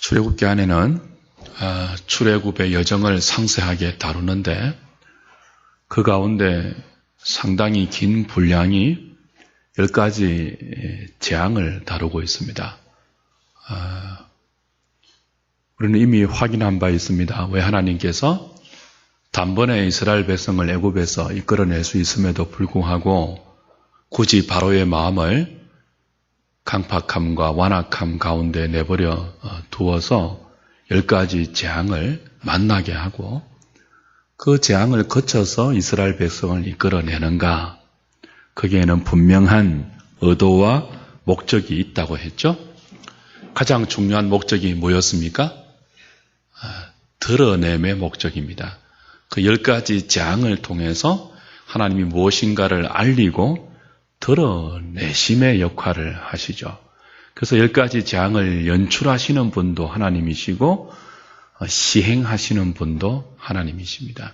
출애굽기 안에는 출애굽의 여정을 상세하게 다루는데 그 가운데 상당히 긴 분량이 10가지 재앙을 다루고 있습니다. 우리는 이미 확인한 바 있습니다. 왜 하나님께서 단번에 이스라엘 백성을 애굽에서 이끌어낼 수 있음에도 불구하고 굳이 바로의 마음을 강팍함과 완악함 가운데 내버려 두어서 10가지 재앙을 만나게 하고 그 재앙을 거쳐서 이스라엘 백성을 이끌어내는가? 거기에는 분명한 의도와 목적이 있다고 했죠. 가장 중요한 목적이 뭐였습니까? 드러냄의 목적입니다. 그 10가지 재앙을 통해서 하나님이 무엇인가를 알리고 드러내심의 역할을 하시죠. 그래서 10가지 재앙을 연출하시는 분도 하나님이시고 시행하시는 분도 하나님이십니다.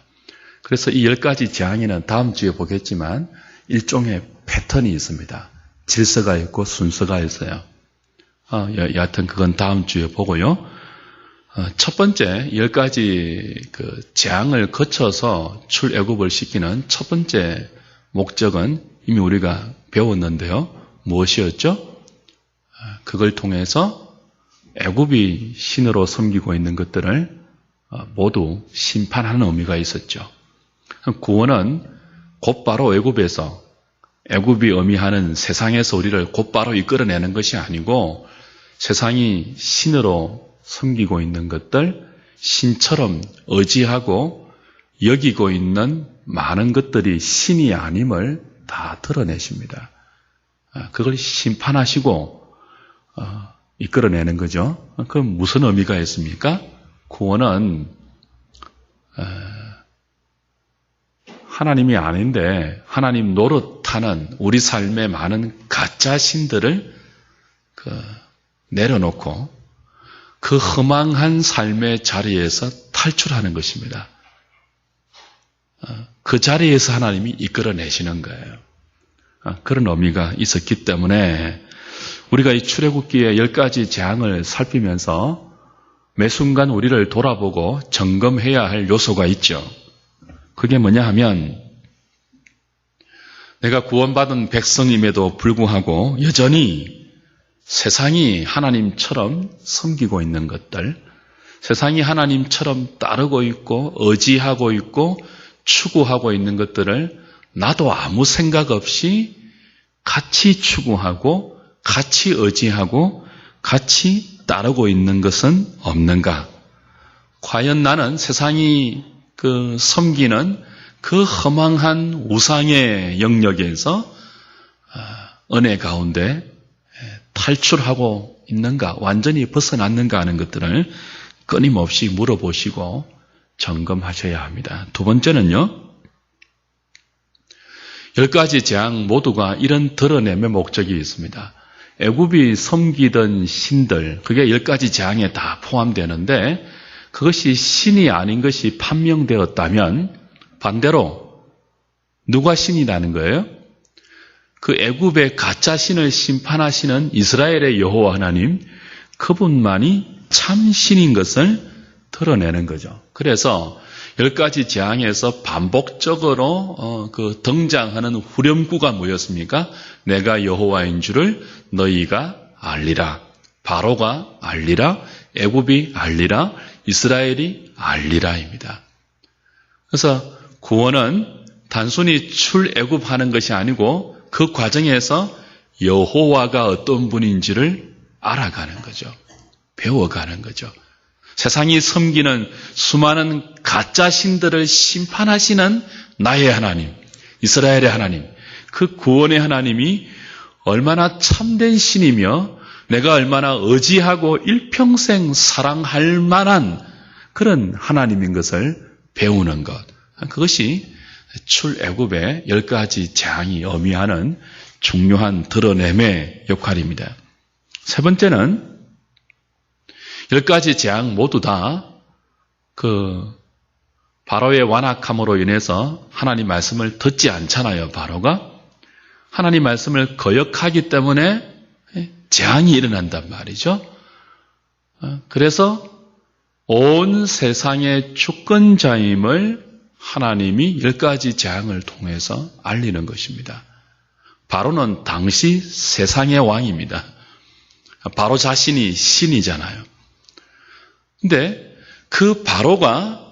그래서 이 10가지 재앙에는 다음 주에 보겠지만 일종의 패턴이 있습니다. 질서가 있고 순서가 있어요. 여하튼 그건 다음 주에 보고요. 첫 번째 10가지 그 재앙을 거쳐서 출애굽을 시키는 첫 번째 목적은 이미 우리가 배웠는데요. 무엇이었죠? 그걸 통해서 애굽이 신으로 섬기고 있는 것들을 모두 심판하는 의미가 있었죠. 구원은 곧바로 애굽에서 애굽이 의미하는 세상에서 우리를 곧바로 이끌어내는 것이 아니고 세상이 신으로 섬기고 있는 것들, 신처럼 의지하고 여기고 있는 많은 것들이 신이 아님을 다 드러내십니다. 그걸 심판하시고 이끌어내는 거죠. 그럼 무슨 의미가 있습니까? 구원은 하나님이 아닌데 하나님 노릇하는 우리 삶의 많은 가짜 신들을 내려놓고 그 허망한 삶의 자리에서 탈출하는 것입니다. 그 자리에서 하나님이 이끌어내시는 거예요. 그런 의미가 있었기 때문에 우리가 이 출애굽기의 10가지 재앙을 살피면서 매 순간 우리를 돌아보고 점검해야 할 요소가 있죠. 그게 뭐냐 하면 내가 구원받은 백성임에도 불구하고 여전히 세상이 하나님처럼 섬기고 있는 것들, 세상이 하나님처럼 따르고 있고 의지하고 있고 추구하고 있는 것들을 나도 아무 생각 없이 같이 추구하고 같이 의지하고 같이 따르고 있는 것은 없는가? 과연 나는 세상이 섬기는 그 허망한 우상의 영역에서 은혜 가운데 탈출하고 있는가? 완전히 벗어났는가 하는 것들을 끊임없이 물어보시고 점검하셔야 합니다. 두 번째는요. 10가지 재앙 모두가 이런 드러냄의 목적이 있습니다. 애굽이 섬기던 신들, 그게 10가지 재앙에 다 포함되는데 그것이 신이 아닌 것이 판명되었다면 반대로 누가 신이라는 거예요? 그 애굽의 가짜 신을 심판하시는 이스라엘의 여호와 하나님, 그분만이 참 신인 것을 드러내는 거죠. 그래서 10가지 재앙에서 반복적으로 등장하는 후렴구가 뭐였습니까? 내가 여호와인 줄을 너희가 알리라. 바로가 알리라. 애굽이 알리라. 이스라엘이 알리라입니다. 그래서 구원은 단순히 출애굽하는 것이 아니고 그 과정에서 여호와가 어떤 분인지를 알아가는 거죠. 배워가는 거죠. 세상이 섬기는 수많은 가짜 신들을 심판하시는 나의 하나님, 이스라엘의 하나님, 그 구원의 하나님이 얼마나 참된 신이며 내가 얼마나 의지하고 일평생 사랑할 만한 그런 하나님인 것을 배우는 것. 그것이 출애굽의 10가지 재앙이 의미하는 중요한 드러냄의 역할입니다. 세 번째는 10가지 재앙 모두 다 바로의 완악함으로 인해서 하나님 말씀을 듣지 않잖아요. 바로가 하나님 말씀을 거역하기 때문에 재앙이 일어난단 말이죠. 그래서 온 세상의 주권자임을 하나님이 10가지 재앙을 통해서 알리는 것입니다. 바로는 당시 세상의 왕입니다. 바로 자신이 신이잖아요. 근데 그 바로가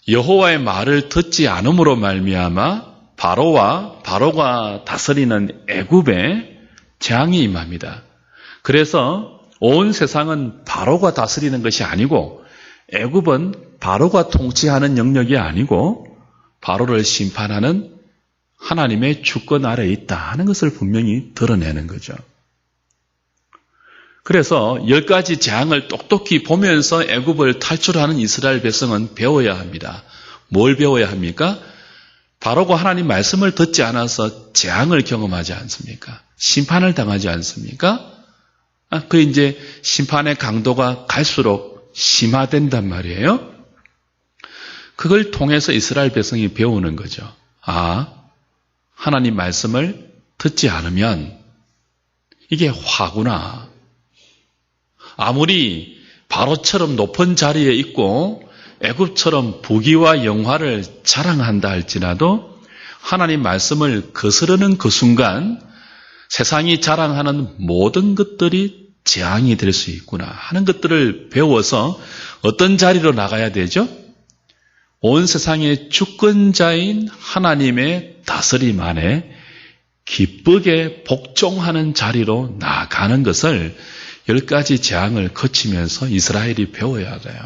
여호와의 말을 듣지 않음으로 말미암아 바로가 다스리는 애굽에 재앙이 임합니다. 그래서 온 세상은 바로가 다스리는 것이 아니고 애굽은 바로가 통치하는 영역이 아니고 바로를 심판하는 하나님의 주권 아래에 있다 하는 것을 분명히 드러내는 거죠. 그래서 10가지 재앙을 똑똑히 보면서 애굽을 탈출하는 이스라엘 백성은 배워야 합니다. 뭘 배워야 합니까? 바로가 하나님 말씀을 듣지 않아서 재앙을 경험하지 않습니까? 심판을 당하지 않습니까? 그 이제 심판의 강도가 갈수록 심화된단 말이에요. 그걸 통해서 이스라엘 백성이 배우는 거죠. 하나님 말씀을 듣지 않으면 이게 화구나. 아무리 바로처럼 높은 자리에 있고 애굽처럼 부귀와 영화를 자랑한다 할지라도 하나님 말씀을 거스르는 그 순간 세상이 자랑하는 모든 것들이 재앙이 될 수 있구나 하는 것들을 배워서 어떤 자리로 나가야 되죠? 온 세상의 주권자인 하나님의 다스림 안에 기쁘게 복종하는 자리로 나가는 것을 10가지 재앙을 거치면서 이스라엘이 배워야 돼요.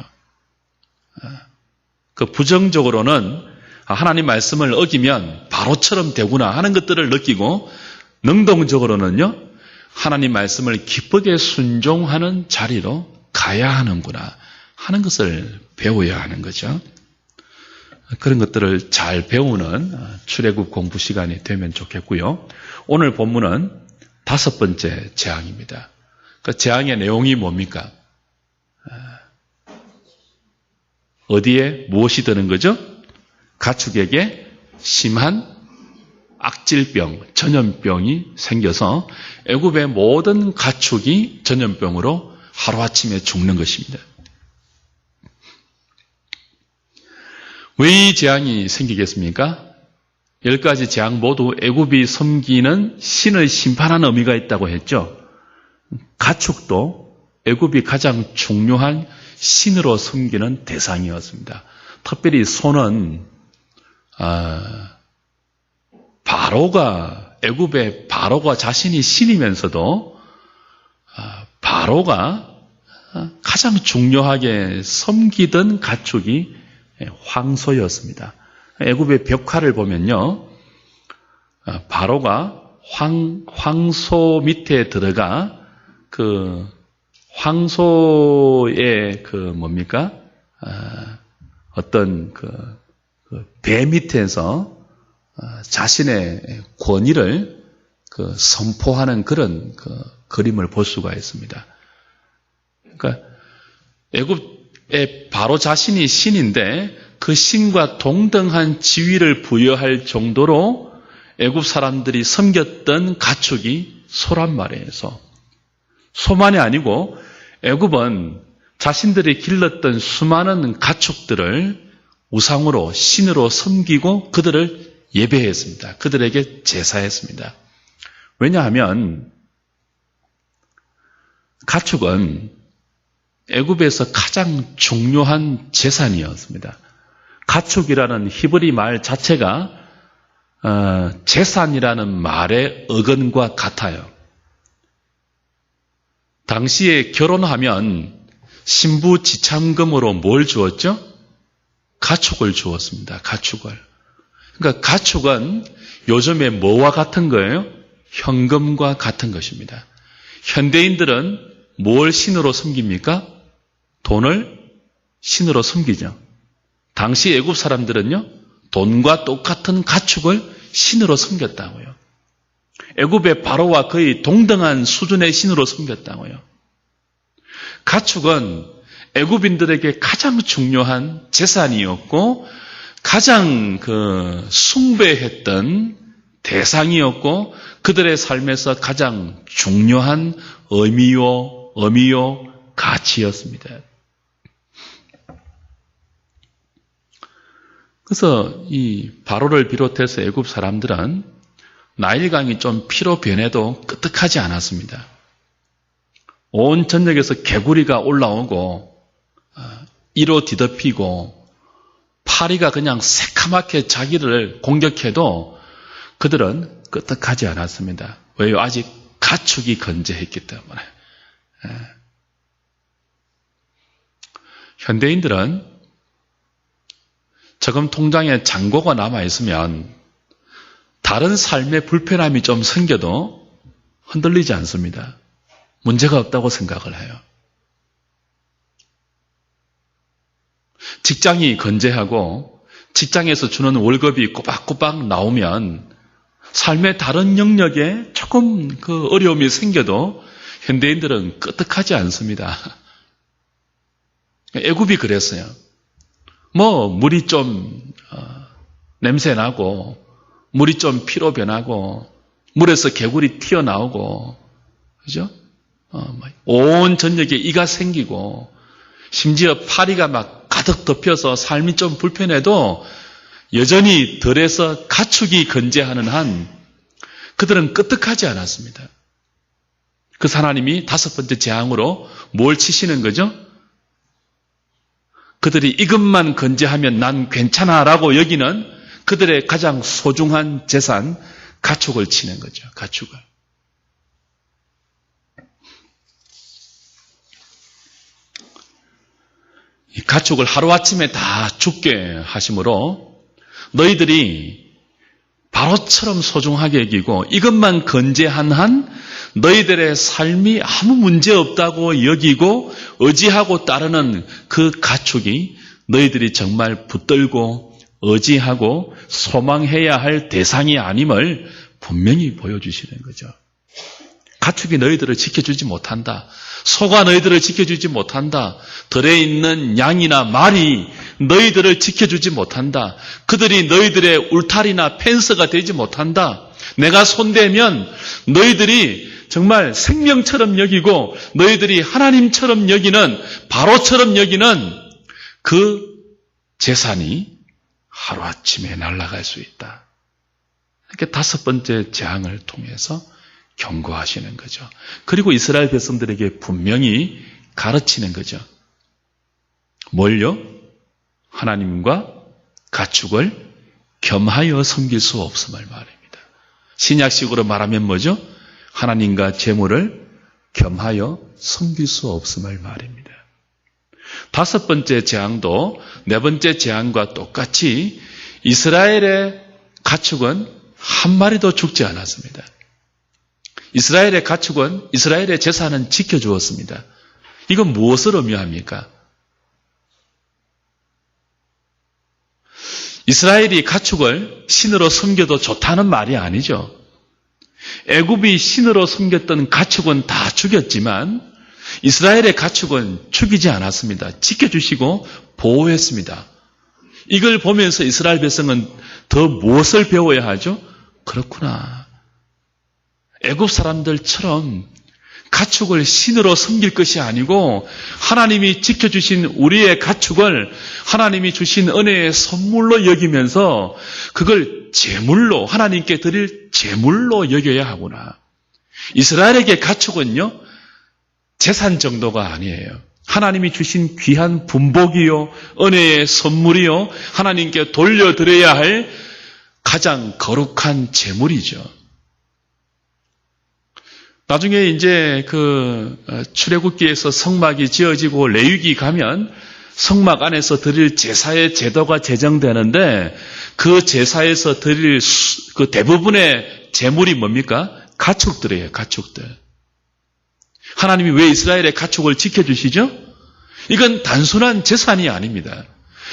그 부정적으로는 하나님 말씀을 어기면 바로처럼 되구나 하는 것들을 느끼고 능동적으로는요, 하나님 말씀을 기쁘게 순종하는 자리로 가야 하는구나 하는 것을 배워야 하는 거죠. 그런 것들을 잘 배우는 출애굽 공부 시간이 되면 좋겠고요. 오늘 본문은 5번째 재앙입니다. 그 재앙의 내용이 뭡니까? 어디에 무엇이 드는 거죠? 가축에게 심한 악질병, 전염병이 생겨서 애굽의 모든 가축이 전염병으로 하루아침에 죽는 것입니다. 왜 이 재앙이 생기겠습니까? 10가지 재앙 모두 애굽이 섬기는 신을 심판하는 의미가 있다고 했죠. 가축도 애굽이 가장 중요한 신으로 섬기는 대상이었습니다. 특별히 소는 애굽의 바로가 자신이 신이면서도 바로가 가장 중요하게 섬기던 가축이 황소였습니다. 애굽의 벽화를 보면요, 바로가 황소 밑에 들어가 그 황소의 어떤 배 밑에서 자신의 권위를 선포하는 그런 그림을 볼 수가 있습니다. 그러니까 애굽의 바로 자신이 신인데 그 신과 동등한 지위를 부여할 정도로 애굽 사람들이 섬겼던 가축이 소란 말이에요. 소만이 아니고 애굽은 자신들이 길렀던 수많은 가축들을 우상으로 신으로 섬기고 그들을 예배했습니다. 그들에게 제사했습니다. 왜냐하면 가축은 애굽에서 가장 중요한 재산이었습니다. 가축이라는 히브리 말 자체가 재산이라는 말의 어근과 같아요. 당시에 결혼하면 신부 지참금으로 뭘 주었죠? 가축을 주었습니다. 가축을. 그러니까 가축은 요즘에 뭐와 같은 거예요? 현금과 같은 것입니다. 현대인들은 뭘 신으로 섬깁니까? 돈을 신으로 섬기죠. 당시 애굽 사람들은요, 돈과 똑같은 가축을 신으로 섬겼다고요. 애굽의 바로와 거의 동등한 수준의 신으로 섬겼다고요. 가축은 애굽인들에게 가장 중요한 재산이었고 가장 숭배했던 대상이었고 그들의 삶에서 가장 중요한 의미요 가치였습니다. 그래서 이 바로를 비롯해서 애굽 사람들은 나일강이 좀 피로 변해도 끄떡하지 않았습니다. 온 전역에서 개구리가 올라오고 이로 뒤덮이고 파리가 그냥 새카맣게 자기를 공격해도 그들은 끄떡하지 않았습니다. 왜요? 아직 가축이 건재했기 때문에. 현대인들은 저금 통장에 잔고가 남아있으면 다른 삶의 불편함이 좀 생겨도 흔들리지 않습니다. 문제가 없다고 생각을 해요. 직장이 건재하고 직장에서 주는 월급이 꼬박꼬박 나오면 삶의 다른 영역에 조금 그 어려움이 생겨도 현대인들은 끄떡하지 않습니다. 애굽이 그랬어요. 물이 좀 냄새 나고 물이 좀 피로 변하고 물에서 개구리 튀어나오고 그죠? 온 전역에 이가 생기고 심지어 파리가 막 가득 덮여서 삶이 좀 불편해도 여전히 들에서 가축이 건재하는 한 그들은 끄떡하지 않았습니다. 그 하나님이 다섯 번째 재앙으로 뭘 치시는 거죠? 그들이 이것만 건재하면 난 괜찮아라고 여기는 그들의 가장 소중한 재산, 가축을 치는 거죠. 가축을. 이 가축을 하루아침에 다 죽게 하심으로 너희들이 바로처럼 소중하게 여기고 이것만 건재한 한 너희들의 삶이 아무 문제 없다고 여기고 의지하고 따르는 그 가축이 너희들이 정말 붙들고 의지하고 소망해야 할 대상이 아님을 분명히 보여주시는 거죠. 가축이 너희들을 지켜주지 못한다. 소가 너희들을 지켜주지 못한다. 들에 있는 양이나 말이 너희들을 지켜주지 못한다. 그들이 너희들의 울타리나 펜스가 되지 못한다. 내가 손대면 너희들이 정말 생명처럼 여기고 너희들이 하나님처럼 여기는 바로처럼 여기는 그 재산이 하루아침에 날아갈 수 있다. 이렇게 다섯 번째 재앙을 통해서 경고하시는 거죠. 그리고 이스라엘 백성들에게 분명히 가르치는 거죠. 뭘요? 하나님과 가축을 겸하여 섬길 수 없음을 말입니다. 신약식으로 말하면 뭐죠? 하나님과 재물을 겸하여 섬길 수 없음을 말입니다. 다섯 번째 재앙도 네 번째 재앙과 똑같이 이스라엘의 가축은 한 마리도 죽지 않았습니다. 이스라엘의 가축은, 이스라엘의 제사는 지켜주었습니다. 이건 무엇을 의미합니까? 이스라엘이 가축을 신으로 섬겨도 좋다는 말이 아니죠. 애굽이 신으로 섬겼던 가축은 다 죽였지만 이스라엘의 가축은 죽이지 않았습니다. 지켜주시고 보호했습니다. 이걸 보면서 이스라엘 백성은 더 무엇을 배워야 하죠? 그렇구나. 애굽 사람들처럼 가축을 신으로 섬길 것이 아니고 하나님이 지켜주신 우리의 가축을 하나님이 주신 은혜의 선물로 여기면서 그걸 제물로 하나님께 드릴 제물로 여겨야 하구나. 이스라엘에게 가축은요 재산 정도가 아니에요. 하나님이 주신 귀한 분복이요 은혜의 선물이요 하나님께 돌려드려야 할 가장 거룩한 제물이죠. 나중에 이제 그 출애굽기에서 성막이 지어지고 레위기 가면 성막 안에서 드릴 제사의 제도가 제정되는데 그 제사에서 드릴 그 대부분의 제물이 뭡니까? 가축들이에요. 가축들. 하나님이 왜 이스라엘의 가축을 지켜주시죠? 이건 단순한 재산이 아닙니다.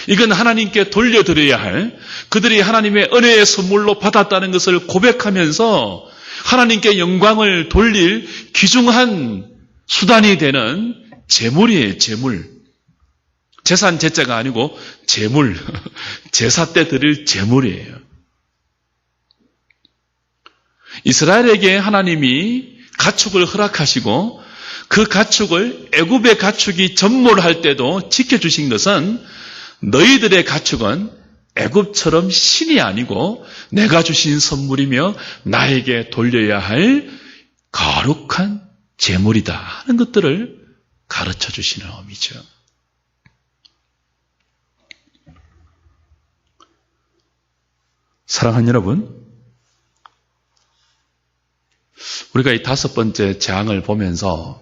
이건 하나님께 돌려드려야 할 그들이 하나님의 은혜의 선물로 받았다는 것을 고백하면서 하나님께 영광을 돌릴 귀중한 수단이 되는 제물이에요. 제물. 재산 제자가 아니고 제물. 제사 때 드릴 제물이에요. 이스라엘에게 하나님이 가축을 허락하시고 그 가축을 애굽의 가축이 전몰할 때도 지켜주신 것은 너희들의 가축은 애굽처럼 신이 아니고 내가 주신 선물이며 나에게 돌려야 할 거룩한 제물이다 하는 것들을 가르쳐 주시는 의미죠. 사랑하는 여러분, 우리가 이 5번째 재앙을 보면서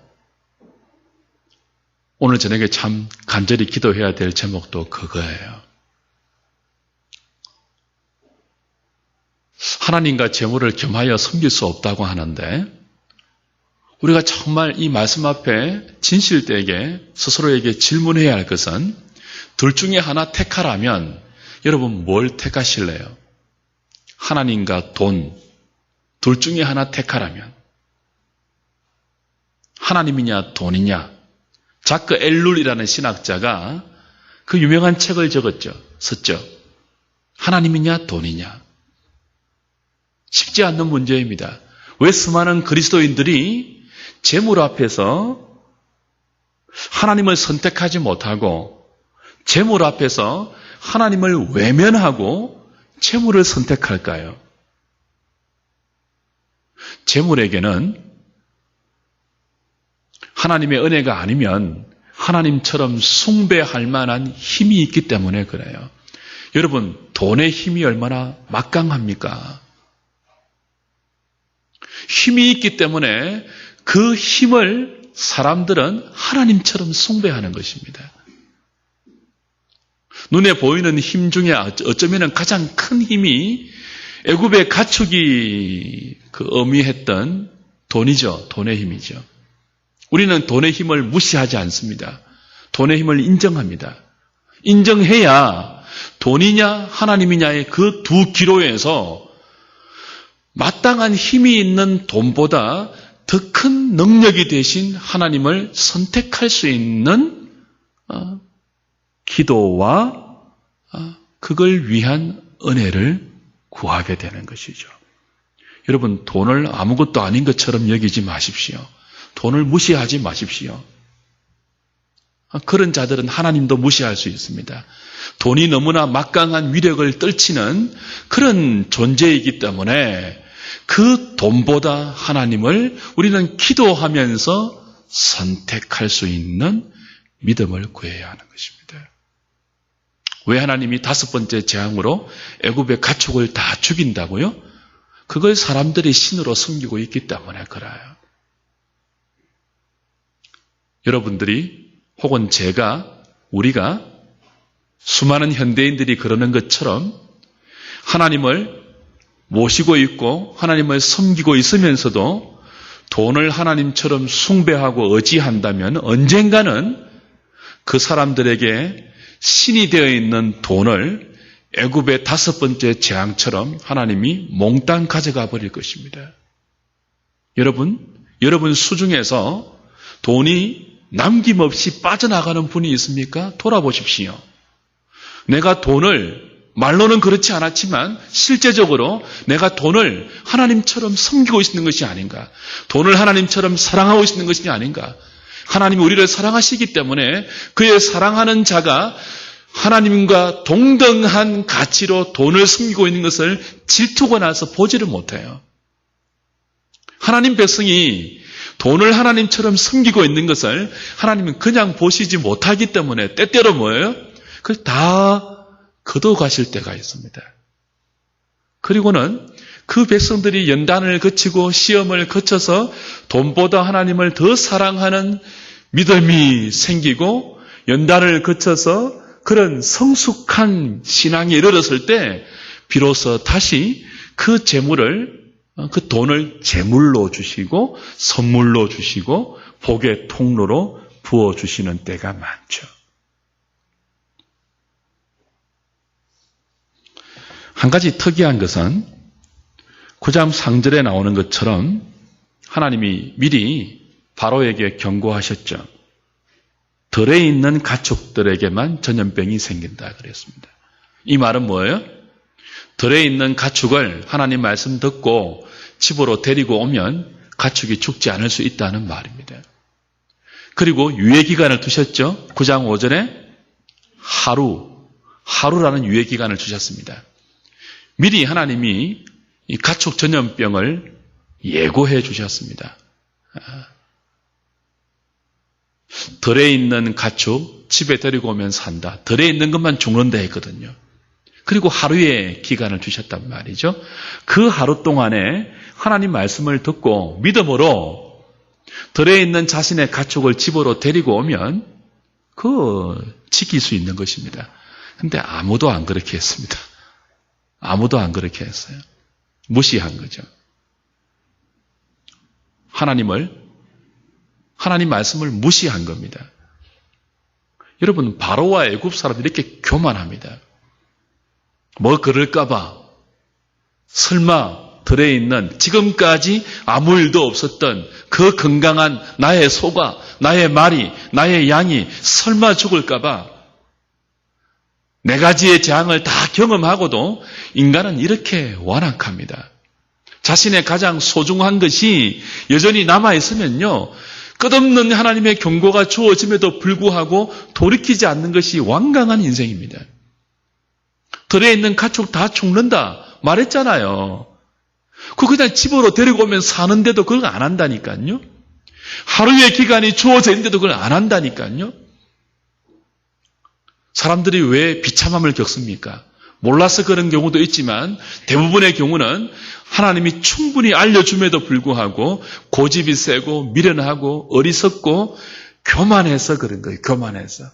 오늘 저녁에 참 간절히 기도해야 될 제목도 그거예요. 하나님과 재물을 겸하여 섬길 수 없다고 하는데 우리가 정말 이 말씀 앞에 진실되게 스스로에게 질문해야 할 것은 둘 중에 하나 택하라면 여러분 뭘 택하실래요? 하나님과 돈, 둘 중에 하나 택하라면 하나님이냐 돈이냐? 자크 엘룰이라는 신학자가 그 유명한 책을 썼죠. 하나님이냐 돈이냐? 쉽지 않는 문제입니다. 왜 수많은 그리스도인들이 재물 앞에서 하나님을 선택하지 못하고 재물 앞에서 하나님을 외면하고 재물을 선택할까요? 재물에게는 하나님의 은혜가 아니면 하나님처럼 숭배할 만한 힘이 있기 때문에 그래요. 여러분, 돈의 힘이 얼마나 막강합니까? 힘이 있기 때문에 그 힘을 사람들은 하나님처럼 숭배하는 것입니다. 눈에 보이는 힘 중에 어쩌면 가장 큰 힘이 애굽의 가축이 의미했던 돈이죠. 돈의 힘이죠. 우리는 돈의 힘을 무시하지 않습니다. 돈의 힘을 인정합니다. 인정해야 돈이냐 하나님이냐의 그 두 기로에서 마땅한 힘이 있는 돈보다 더 큰 능력이 되신 하나님을 선택할 수 있는 기도와 그걸 위한 은혜를 구하게 되는 것이죠. 여러분, 돈을 아무것도 아닌 것처럼 여기지 마십시오. 돈을 무시하지 마십시오. 그런 자들은 하나님도 무시할 수 있습니다. 돈이 너무나 막강한 위력을 떨치는 그런 존재이기 때문에 그 돈보다 하나님을 우리는 기도하면서 선택할 수 있는 믿음을 구해야 하는 것입니다. 왜 하나님이 5번째 재앙으로 애굽의 가축을 다 죽인다고요? 그걸 사람들이 신으로 섬기고 있기 때문에 그래요. 여러분들이 혹은 우리가 수많은 현대인들이 그러는 것처럼 하나님을 모시고 있고 하나님을 섬기고 있으면서도 돈을 하나님처럼 숭배하고 의지한다면 언젠가는 그 사람들에게 신이 되어 있는 돈을 애굽의 5번째 재앙처럼 하나님이 몽땅 가져가 버릴 것입니다. 여러분 수중에서 돈이 남김없이 빠져나가는 분이 있습니까? 돌아보십시오. 내가 돈을 말로는 그렇지 않았지만 실제적으로 내가 돈을 하나님처럼 섬기고 있는 것이 아닌가? 돈을 하나님처럼 사랑하고 있는 것이 아닌가? 하나님이 우리를 사랑하시기 때문에 그의 사랑하는 자가 하나님과 동등한 가치로 돈을 섬기고 있는 것을 질투가 나서 보지를 못해요. 하나님 백성이 돈을 하나님처럼 섬기고 있는 것을 하나님은 그냥 보시지 못하기 때문에 때때로 뭐예요? 그걸 다 거둬가실 때가 있습니다. 그리고는 그 백성들이 연단을 거치고 시험을 거쳐서 돈보다 하나님을 더 사랑하는 믿음이 생기고 연단을 거쳐서 그런 성숙한 신앙에 이르렀을 때 비로소 다시 그 재물을, 그 돈을 재물로 주시고 선물로 주시고 복의 통로로 부어주시는 때가 많죠. 한 가지 특이한 것은 9장 상절에 나오는 것처럼 하나님이 미리 바로에게 경고하셨죠. 들에 있는 가축들에게만 전염병이 생긴다 그랬습니다. 이 말은 뭐예요? 들에 있는 가축을 하나님 말씀 듣고 집으로 데리고 오면 가축이 죽지 않을 수 있다는 말입니다. 그리고 유예기간을 두셨죠. 9장 5절에 하루라는 유예기간을 주셨습니다. 미리 하나님이 이 가축 전염병을 예고해 주셨습니다. 들에 있는 가축 집에 데리고 오면 산다. 들에 있는 것만 죽는다 했거든요. 그리고 하루의 기간을 주셨단 말이죠. 그 하루 동안에 하나님 말씀을 듣고 믿음으로 들에 있는 자신의 가축을 집으로 데리고 오면 지킬 수 있는 것입니다. 근데 아무도 안 그렇게 했습니다. 아무도 안 그렇게 했어요. 무시한 거죠. 하나님 말씀을 무시한 겁니다. 여러분, 바로와 애굽 사람들이 이렇게 교만합니다. 뭐 그럴까봐 설마 들에 있는 지금까지 아무 일도 없었던 그 건강한 나의 소가, 나의 말이, 나의 양이 설마 죽을까봐 네 가지의 재앙을 다 경험하고도 인간은 이렇게 완악합니다. 자신의 가장 소중한 것이 여전히 남아있으면요, 끝없는 하나님의 경고가 주어짐에도 불구하고 돌이키지 않는 것이 완강한 인생입니다. 들에 있는 가축 다 죽는다 말했잖아요. 그냥 집으로 데리고 오면 사는데도 그걸 안 한다니까요. 하루의 기간이 주어져 있는데도 그걸 안 한다니까요. 사람들이 왜 비참함을 겪습니까? 몰라서 그런 경우도 있지만 대부분의 경우는 하나님이 충분히 알려줌에도 불구하고 고집이 세고 미련하고 어리석고 교만해서 그런 거예요. 교만해서.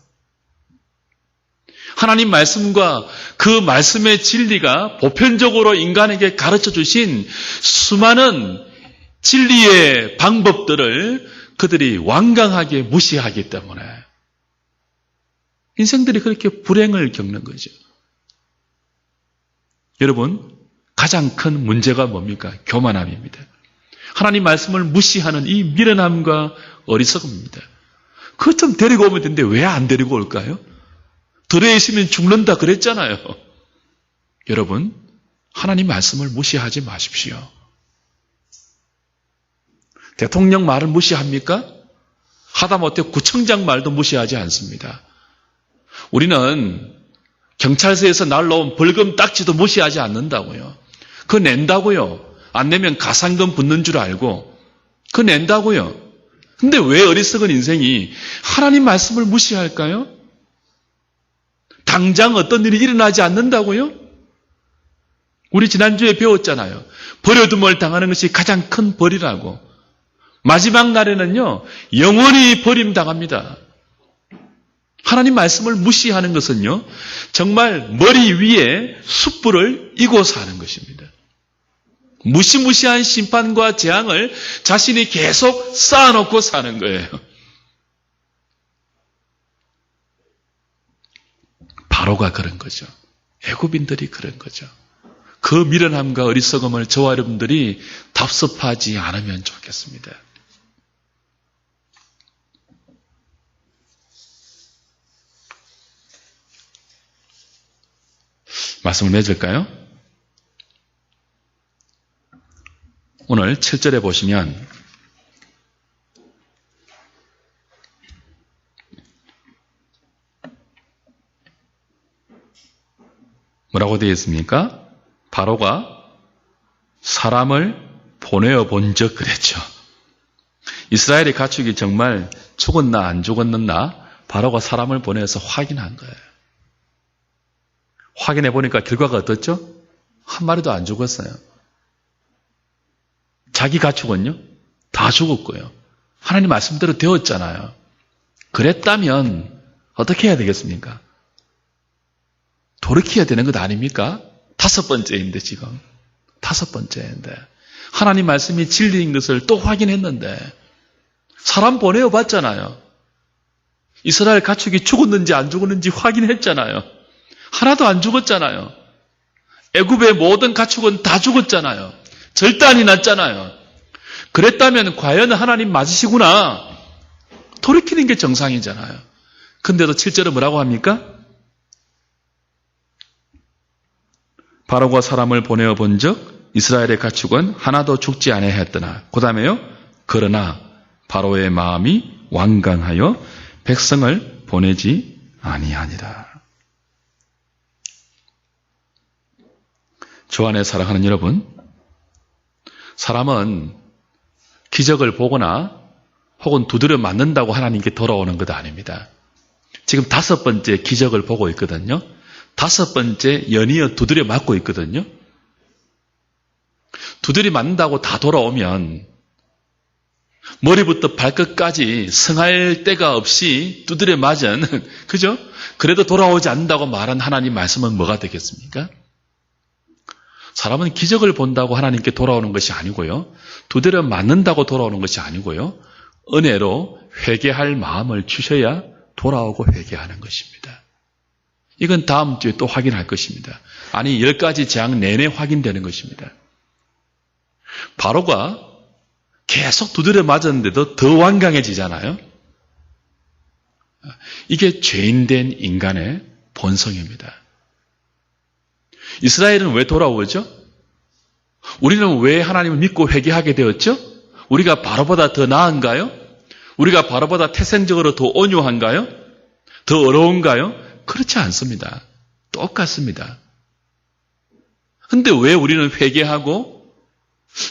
하나님 말씀과 그 말씀의 진리가 보편적으로 인간에게 가르쳐 주신 수많은 진리의 방법들을 그들이 완강하게 무시하기 때문에 인생들이 그렇게 불행을 겪는 거죠. 여러분, 가장 큰 문제가 뭡니까? 교만함입니다. 하나님 말씀을 무시하는 이 미련함과 어리석음입니다. 그것 좀 데리고 오면 되는데 왜 안 데리고 올까요? 들에 있으면 죽는다 그랬잖아요. 여러분, 하나님 말씀을 무시하지 마십시오. 대통령 말을 무시합니까? 하다못해 구청장 말도 무시하지 않습니다. 우리는 경찰서에서 날라온 벌금 딱지도 무시하지 않는다고요. 그거 낸다고요. 안 내면 가산금 붙는 줄 알고 그거 낸다고요. 근데 왜 어리석은 인생이 하나님 말씀을 무시할까요? 당장 어떤 일이 일어나지 않는다고요? 우리 지난주에 배웠잖아요. 버려둠을 당하는 것이 가장 큰 벌이라고. 마지막 날에는요, 영원히 버림당합니다. 하나님 말씀을 무시하는 것은요, 정말 머리 위에 숯불을 이고 사는 것입니다. 무시무시한 심판과 재앙을 자신이 계속 쌓아놓고 사는 거예요. 바로가 그런 거죠. 애굽인들이 그런 거죠. 그 미련함과 어리석음을 저와 여러분들이 답습하지 않으면 좋겠습니다. 말씀을 맺을까요? 오늘 7절에 보시면 뭐라고 되어 있습니까? 바로가 사람을 보내어 본 적 그랬죠. 이스라엘의 가축이 정말 죽었나 안 죽었나 바로가 사람을 보내서 확인한 거예요. 확인해 보니까 결과가 어떻죠? 한 마리도 안 죽었어요. 자기 가축은요? 다 죽었고요. 하나님 말씀대로 되었잖아요. 그랬다면 어떻게 해야 되겠습니까? 돌이켜야 되는 것 아닙니까? 5번째인데 지금. 5번째인데. 하나님 말씀이 진리인 것을 또 확인했는데 사람 보내어 봤잖아요. 이스라엘 가축이 죽었는지 안 죽었는지 확인했잖아요. 하나도 안 죽었잖아요. 애굽의 모든 가축은 다 죽었잖아요. 절단이 났잖아요. 그랬다면 과연 하나님 맞으시구나. 돌이키는 게 정상이잖아요. 근데도 7절은 뭐라고 합니까? 바로가 사람을 보내어 본 적 이스라엘의 가축은 하나도 죽지 아니하였더나 그 다음에요. 그러나 바로의 마음이 완강하여 백성을 보내지 아니하니라. 주 안에 사랑하는 여러분, 사람은 기적을 보거나 혹은 두드려 맞는다고 하나님께 돌아오는 것 아닙니다. 지금 5번째 기적을 보고 있거든요. 5번째 연이어 두드려 맞고 있거든요. 두드려 맞는다고 다 돌아오면 머리부터 발끝까지 성할 데가 없이 두드려 맞은, 그죠? 그래도 돌아오지 않는다고 말한 하나님 말씀은 뭐가 되겠습니까? 사람은 기적을 본다고 하나님께 돌아오는 것이 아니고요. 두드려 맞는다고 돌아오는 것이 아니고요. 은혜로 회개할 마음을 주셔야 돌아오고 회개하는 것입니다. 이건 다음 주에 또 확인할 것입니다. 아니 10가지 재앙 내내 확인되는 것입니다. 바로가 계속 두드려 맞았는데도 더 완강해지잖아요. 이게 죄인된 인간의 본성입니다. 이스라엘은 왜 돌아오죠? 우리는 왜 하나님을 믿고 회개하게 되었죠? 우리가 바로보다 더 나은가요? 우리가 바로보다 태생적으로 더 온유한가요? 더 어려운가요? 그렇지 않습니다. 똑같습니다. 근데 왜 우리는 회개하고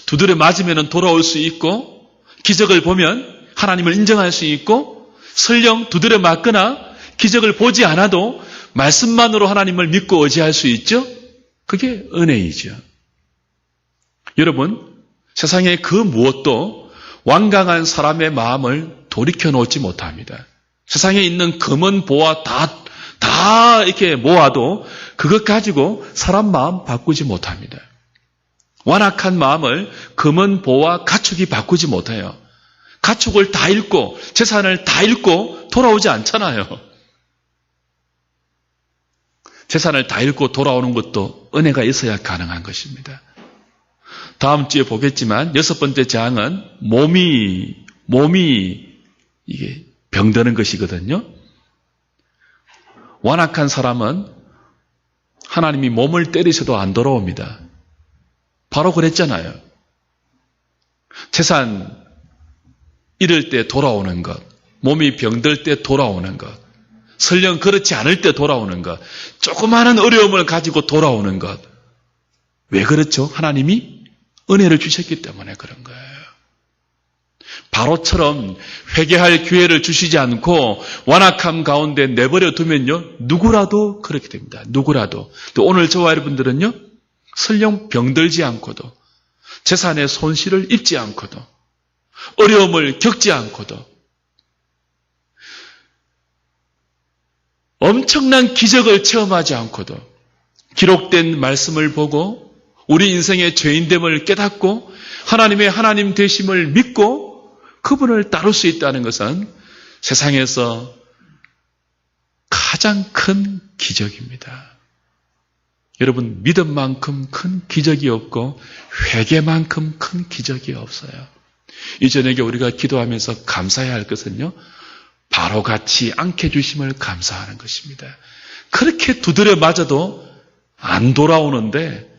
두드려 맞으면 돌아올 수 있고 기적을 보면 하나님을 인정할 수 있고 설령 두드려 맞거나 기적을 보지 않아도 말씀만으로 하나님을 믿고 의지할 수 있죠? 그게 은혜이죠. 여러분, 세상의 그 무엇도 완강한 사람의 마음을 돌이켜 놓지 못합니다. 세상에 있는 금은 보화 다 이렇게 모아도 그것 가지고 사람 마음 바꾸지 못합니다. 완악한 마음을 금은 보화 가축이 바꾸지 못해요. 가축을 다 잃고 재산을 다 잃고 돌아오지 않잖아요. 재산을 다 잃고 돌아오는 것도 은혜가 있어야 가능한 것입니다. 다음 주에 보겠지만 6번째 재앙은 몸이 이게 병드는 것이거든요. 완악한 사람은 하나님이 몸을 때리셔도 안 돌아옵니다. 바로 그랬잖아요. 재산 잃을 때 돌아오는 것, 몸이 병들 때 돌아오는 것, 설령 그렇지 않을 때 돌아오는 것, 조그마한 어려움을 가지고 돌아오는 것. 왜 그렇죠? 하나님이 은혜를 주셨기 때문에 그런 거예요. 바로처럼 회개할 기회를 주시지 않고 완악함 가운데 내버려 두면요, 누구라도 그렇게 됩니다. 누구라도. 또 오늘 저와 여러분들은요, 설령 병들지 않고도, 재산의 손실을 입지 않고도, 어려움을 겪지 않고도, 엄청난 기적을 체험하지 않고도, 기록된 말씀을 보고 우리 인생의 죄인됨을 깨닫고 하나님의 하나님 되심을 믿고 그분을 따를 수 있다는 것은 세상에서 가장 큰 기적입니다. 여러분, 믿음만큼 큰 기적이 없고 회개만큼 큰 기적이 없어요. 이 저녁에 우리가 기도하면서 감사해야 할 것은요, 바로같이 안게 주심을 감사하는 것입니다. 그렇게 두드려 맞아도 안 돌아오는데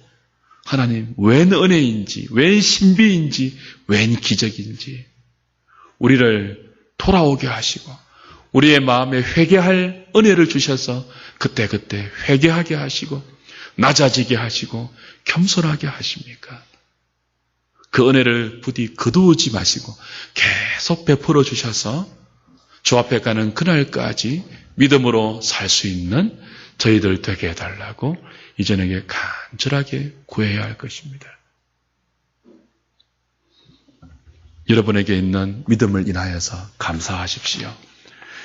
하나님 웬 은혜인지, 웬 신비인지, 웬 기적인지 우리를 돌아오게 하시고 우리의 마음에 회개할 은혜를 주셔서 그때그때 회개하게 하시고 낮아지게 하시고 겸손하게 하십니까? 그 은혜를 부디 거두지 마시고 계속 베풀어 주셔서 주 앞에 가는 그날까지 믿음으로 살 수 있는 저희들 되게 해달라고 이 저녁에 간절하게 구해야 할 것입니다. 여러분에게 있는 믿음을 인하여서 감사하십시오.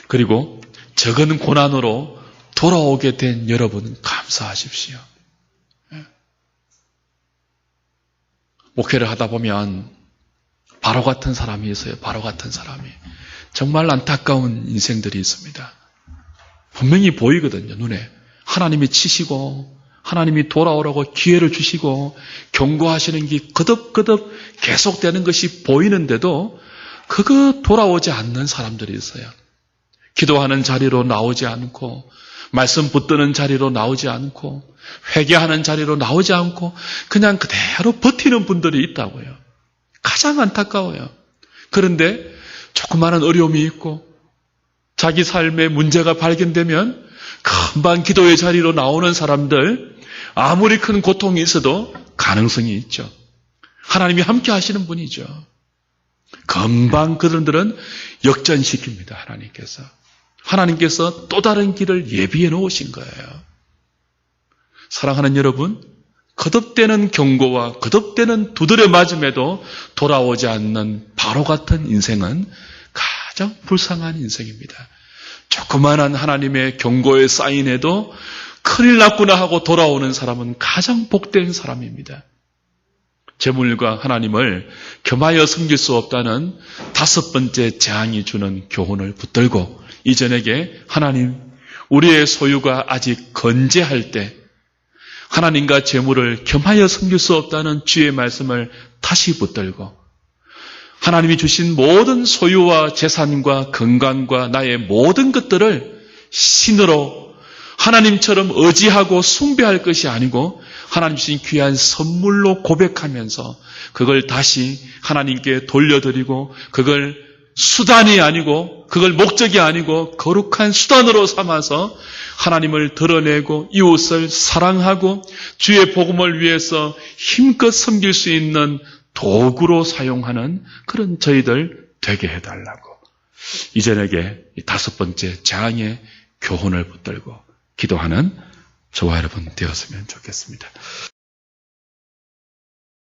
그리고 적은 고난으로 돌아오게 된 여러분 감사하십시오. 목회를 하다 보면 바로 같은 사람이 있어요. 바로 같은 사람이. 정말 안타까운 인생들이 있습니다. 분명히 보이거든요. 눈에. 하나님이 치시고 하나님이 돌아오라고 기회를 주시고 경고하시는 게 거듭거듭 계속되는 것이 보이는데도 그거 돌아오지 않는 사람들이 있어요. 기도하는 자리로 나오지 않고 말씀 붙드는 자리로 나오지 않고 회개하는 자리로 나오지 않고 그냥 그대로 버티는 분들이 있다고요. 가장 안타까워요. 그런데 조그마한 어려움이 있고 자기 삶에 문제가 발견되면 금방 기도의 자리로 나오는 사람들, 아무리 큰 고통이 있어도 가능성이 있죠. 하나님이 함께 하시는 분이죠. 금방 그들은 역전시킵니다. 하나님께서 또 다른 길을 예비해 놓으신 거예요. 사랑하는 여러분, 거듭되는 경고와 거듭되는 두드려 맞음에도 돌아오지 않는 바로 같은 인생은 가장 불쌍한 인생입니다. 조그만한 하나님의 경고의 사인에도 큰일 났구나 하고 돌아오는 사람은 가장 복된 사람입니다. 재물과 하나님을 겸하여 섬길 수 없다는 5번째 재앙이 주는 교훈을 붙들고 이전에게 하나님, 우리의 소유가 아직 건재할 때 하나님과 재물을 겸하여 섬길 수 없다는 주의 말씀을 다시 붙들고 하나님이 주신 모든 소유와 재산과 건강과 나의 모든 것들을 신으로 하나님처럼 의지하고 숭배할 것이 아니고 하나님 주신 귀한 선물로 고백하면서 그걸 다시 하나님께 돌려드리고 그걸 수단이 아니고 그걸 목적이 아니고 거룩한 수단으로 삼아서 하나님을 드러내고 이웃을 사랑하고 주의 복음을 위해서 힘껏 섬길 수 있는 도구로 사용하는 그런 저희들 되게 해달라고 이전에게 5번째 재앙의 교훈을 붙들고 기도하는 저와 여러분 되었으면 좋겠습니다.